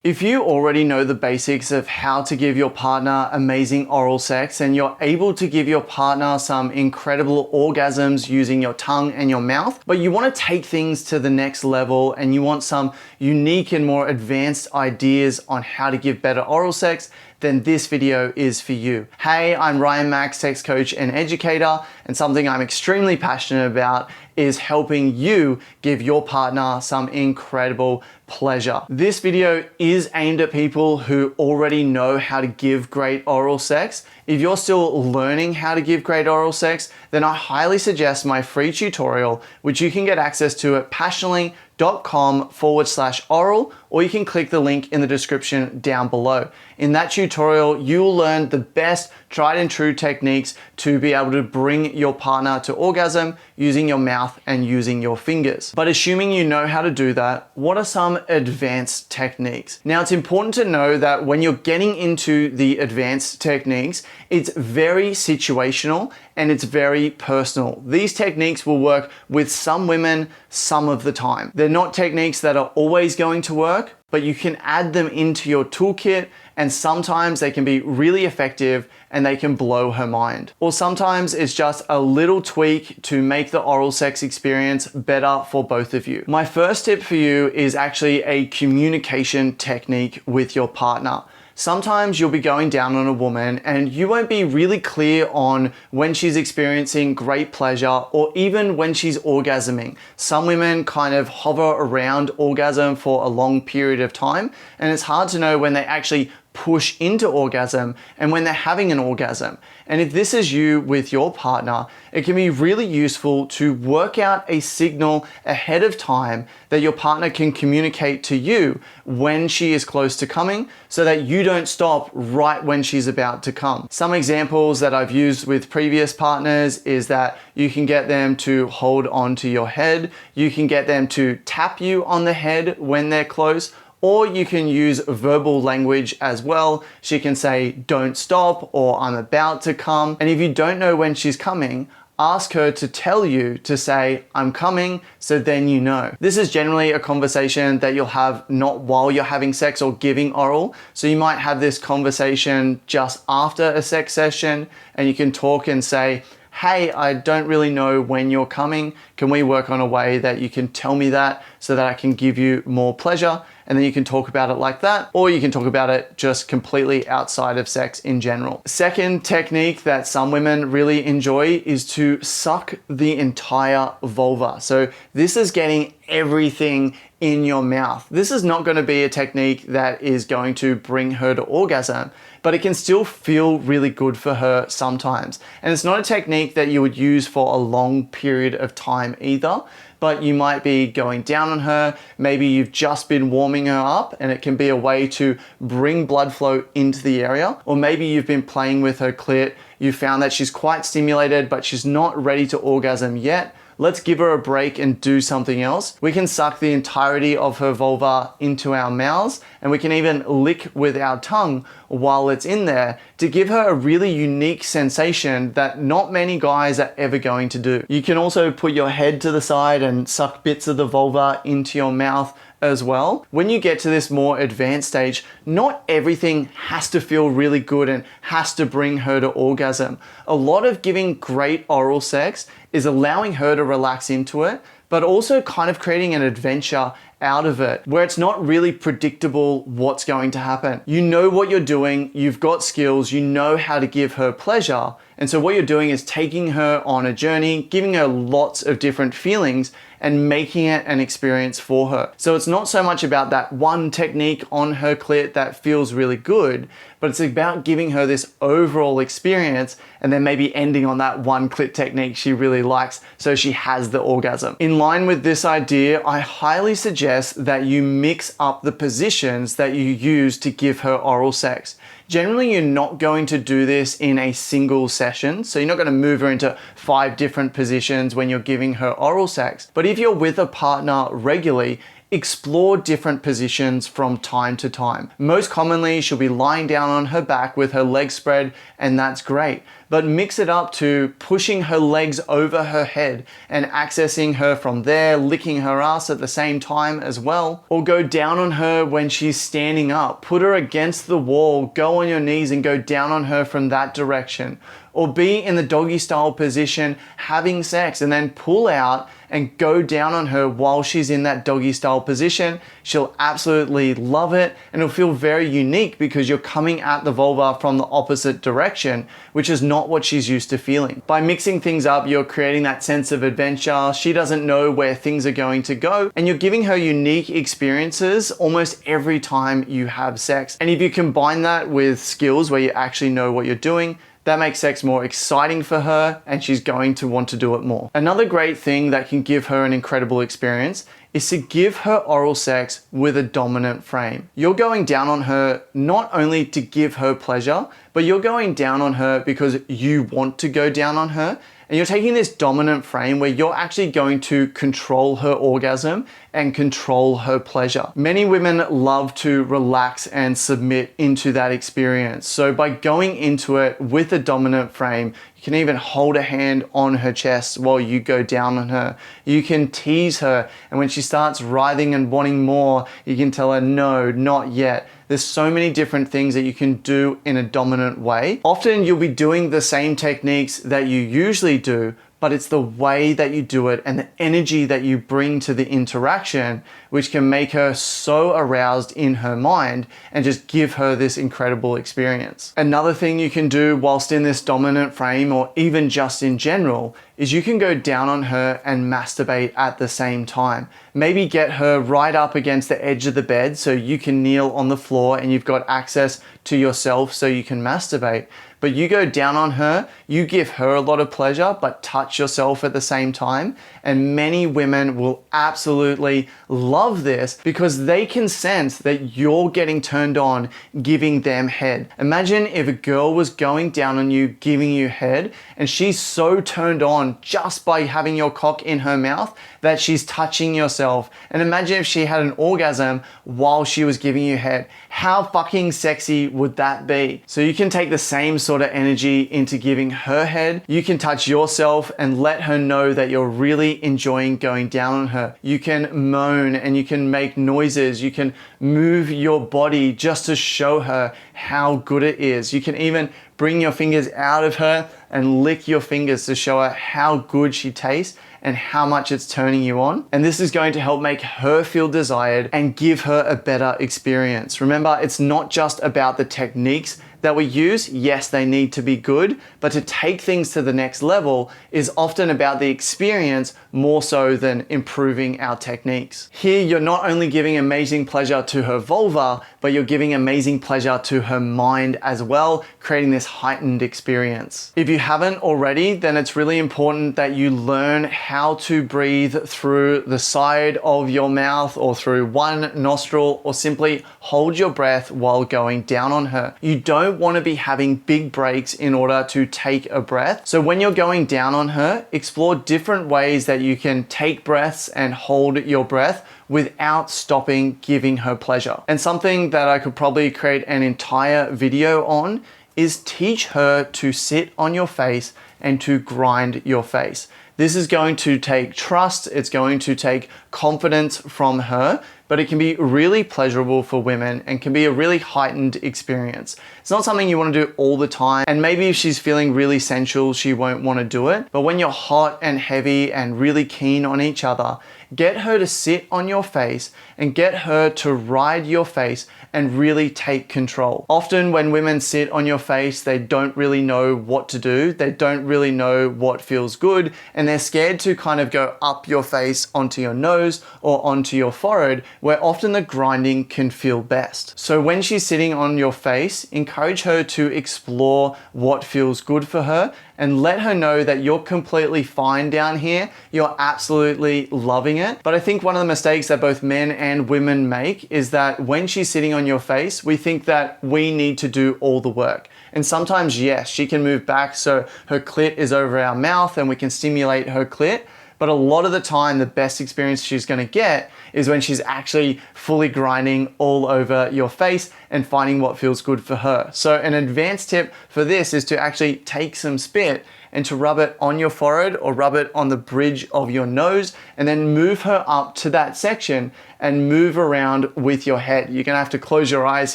If you already know the basics of how to give your partner amazing oral sex and you're able to give your partner some incredible orgasms using your tongue and your mouth, but you want to take things to the next level and you want some unique and more advanced ideas on how to give better oral sex, then this video is for you. Hey, I'm Ryan Max, sex coach and educator, and something I'm extremely passionate about is helping you give your partner some incredible pleasure. This video is aimed at people who already know how to give great oral sex. If you're still learning how to give great oral sex, then I highly suggest my free tutorial, which you can get access to at passionately.com/oral, or you can click the link in the description down below. In that tutorial, you'll learn the best tried and true techniques to be able to bring your partner to orgasm using your mouth and using your fingers. But assuming you know how to do that, what are some advanced techniques? Now, it's important to know that when you're getting into the advanced techniques, it's very situational and it's very personal. These techniques will work with some women some of the time. They're not techniques that are always going to work, but you can add them into your toolkit, and sometimes they can be really effective and they can blow her mind. Or sometimes it's just a little tweak to make the oral sex experience better for both of you. My first tip for you is actually a communication technique with your partner. Sometimes you'll be going down on a woman and you won't be really clear on when she's experiencing great pleasure or even when she's orgasming. Some women kind of hover around orgasm for a long period of time, and it's hard to know when they actually push into orgasm and when they're having an orgasm. And if this is you with your partner, it can be really useful to work out a signal ahead of time that your partner can communicate to you when she is close to coming, so that you don't stop right when she's about to come. Some examples that I've used with previous partners is that you can get them to hold onto your head, you can get them to tap you on the head when they're close, or you can use verbal language as well. She can say, "Don't stop," or "I'm about to come." And if you don't know when she's coming, ask her to tell you to say, "I'm coming," so then you know. This is generally a conversation that you'll have not while you're having sex or giving oral. So you might have this conversation just after a sex session, and you can talk and say, "Hey, I don't really know when you're coming. Can we work on a way that you can tell me that so that I can give you more pleasure?" And then you can talk about it like that, or you can talk about it just completely outside of sex in general. Second technique that some women really enjoy is to suck the entire vulva. So this is getting everything in your mouth. This is not going to be a technique that is going to bring her to orgasm, but it can still feel really good for her sometimes. And it's not a technique that you would use for a long period of time either, but you might be going down on her. Maybe you've just been warming her up and it can be a way to bring blood flow into the area. Or maybe you've been playing with her clit. You found that she's quite stimulated, but she's not ready to orgasm yet. Let's give her a break and do something else. We can suck the entirety of her vulva into our mouths, and we can even lick with our tongue while it's in there to give her a really unique sensation that not many guys are ever going to do. You can also put your head to the side and suck bits of the vulva into your mouth as well. When you get to this more advanced stage, not everything has to feel really good and has to bring her to orgasm. A lot of giving great oral sex is allowing her to relax into it, but also kind of creating an adventure out of it where it's not really predictable what's going to happen. You know what you're doing, you've got skills, you know how to give her pleasure. And so what you're doing is taking her on a journey, giving her lots of different feelings and making it an experience for her. So it's not so much about that one technique on her clit that feels really good, but it's about giving her this overall experience and then maybe ending on that one clit technique she really likes so she has the orgasm. In line with this idea, I highly suggest that you mix up the positions that you use to give her oral sex. Generally, you're not going to do this in a single session, so you're not going to move her into 5 different positions when you're giving her oral sex. But if you're with a partner regularly, explore different positions from time to time. Most commonly, she'll be lying down on her back with her legs spread, and that's great. but mix it up to pushing her legs over her head and accessing her from there, licking her ass at the same time as well. Or go down on her when she's standing up. Put her against the wall, go on your knees and go down on her from that direction. Or be in the doggy style position having sex and then pull out and go down on her while she's in that doggy style position. She'll absolutely love it and it'll feel very unique because you're coming at the vulva from the opposite direction, which is not what she's used to feeling. By mixing things up, you're creating that sense of adventure. She doesn't know where things are going to go and you're giving her unique experiences almost every time you have sex. And if you combine that with skills where you actually know what you're doing, that makes sex more exciting for her and she's going to want to do it more. Another great thing that can give her an incredible experience is to give her oral sex with a dominant frame. You're going down on her not only to give her pleasure, but you're going down on her because you want to go down on her. And you're taking this dominant frame where you're actually going to control her orgasm and control her pleasure. Many women love to relax and submit into that experience. So by going into it with a dominant frame, you can even hold a hand on her chest while you go down on her. You can tease her, and when she starts writhing and wanting more, you can tell her, no, not yet. There's so many different things that you can do in a dominant way. Often you'll be doing the same techniques that you usually do, but it's the way that you do it and the energy that you bring to the interaction which can make her so aroused in her mind and just give her this incredible experience. Another thing you can do whilst in this dominant frame or even just in general is you can go down on her and masturbate at the same time. Maybe get her right up against the edge of the bed so you can kneel on the floor and you've got access to yourself so you can masturbate. But you go down on her, you give her a lot of pleasure, but touch yourself at the same time. And many women will absolutely love this because they can sense that you're getting turned on, giving them head. Imagine if a girl was going down on you, giving you head, and she's so turned on just by having your cock in her mouth that she's touching yourself. And imagine if she had an orgasm while she was giving you head. How fucking sexy would that be? So you can take the same sort of energy into giving her head. You can touch yourself and let her know that you're really enjoying going down on her. You can moan and you can make noises. You can move your body just to show her how good it is. You can even bring your fingers out of her and lick your fingers to show her how good she tastes and how much it's turning you on. And this is going to help make her feel desired and give her a better experience. Remember, it's not just about the techniques that we use. Yes, they need to be good, but to take things to the next level is often about the experience more so than improving our techniques. Here, you're not only giving amazing pleasure to her vulva, but you're giving amazing pleasure to her mind as well, creating this heightened experience. If you haven't already, then it's really important that you learn how to breathe through the side of your mouth or through one nostril, or simply hold your breath while going down on her. You don't want to be having big breaks in order to take a breath. So when you're going down on her, explore different ways that you can take breaths and hold your breath without stopping giving her pleasure. And something that I could probably create an entire video on is teach her to sit on your face and to grind your face. This is going to take trust, it's going to take confidence from her, but it can be really pleasurable for women and can be a really heightened experience. It's not something you want to do all the time, and maybe if she's feeling really sensual, she won't want to do it. But when you're hot and heavy and really keen on each other, get her to sit on your face and get her to ride your face and really take control. Often when women sit on your face, they don't really know what to do. They don't really know what feels good, and they're scared to kind of go up your face onto your nose or onto your forehead, where often the grinding can feel best. So when she's sitting on your face, encourage her to explore what feels good for her and let her know that you're completely fine down here. You're absolutely loving it. But I think one of the mistakes that both men and women make is that when she's sitting on your face, we think that we need to do all the work. And sometimes, yes, she can move back so her clit is over our mouth and we can stimulate her clit. But a lot of the time, the best experience she's gonna get is when she's actually fully grinding all over your face and finding what feels good for her. So an advanced tip for this is to actually take some spit and to rub it on your forehead or rub it on the bridge of your nose, and then move her up to that section and move around with your head. You're gonna have to close your eyes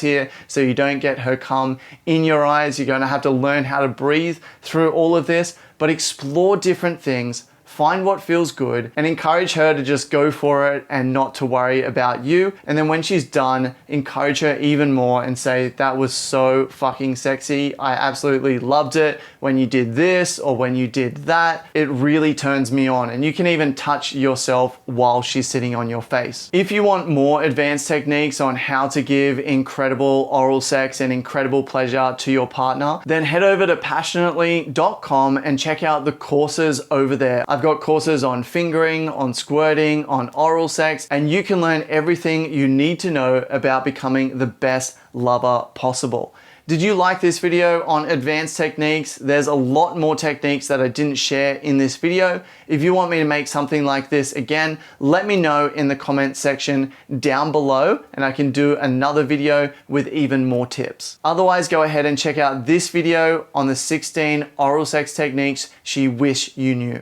here so you don't get her cum in your eyes. You're gonna have to learn how to breathe through all of this, but explore different things, find what feels good, and encourage her to just go for it and not to worry about you. And then when she's done, encourage her even more and say, that was so fucking sexy. I absolutely loved it when you did this or when you did that. It really turns me on. And you can even touch yourself while she's sitting on your face. If you want more advanced techniques on how to give incredible oral sex and incredible pleasure to your partner, then head over to passionately.com and check out the courses over there. I've got courses on fingering, on squirting, on oral sex, and you can learn everything you need to know about becoming the best lover possible. Did you like this video on advanced techniques? There's a lot more techniques that I didn't share in this video. If you want me to make something like this again, let me know in the comment section down below and I can do another video with even more tips. Otherwise, go ahead and check out this video on the 16 oral sex techniques she wish you knew.